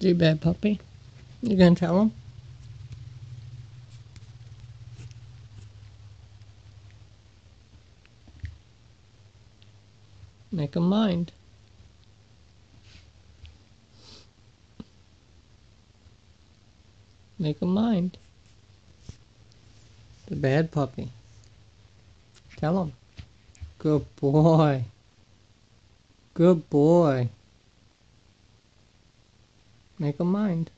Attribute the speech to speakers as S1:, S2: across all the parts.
S1: Is he a bad puppy? You gonna tell him? Make him mind. Make him mind. The bad puppy. Tell him. Good boy. Good boy. Make him mind.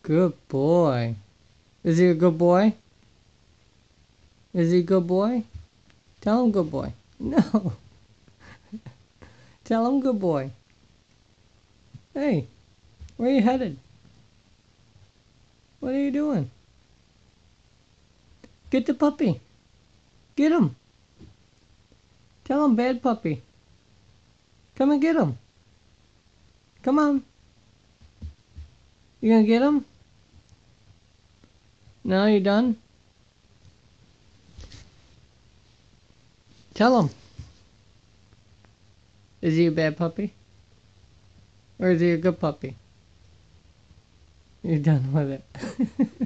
S1: Good boy. Is he a good boy? Is he a good boy? Tell him good boy. No. Tell him good boy. Hey, where are you headed? What are you doing? Get the puppy. Get him. Tell him bad puppy. Come and get him. Come on. You gonna get him? No, you done? Tell him. Is he a bad puppy? Or is he a good puppy? You're done with it.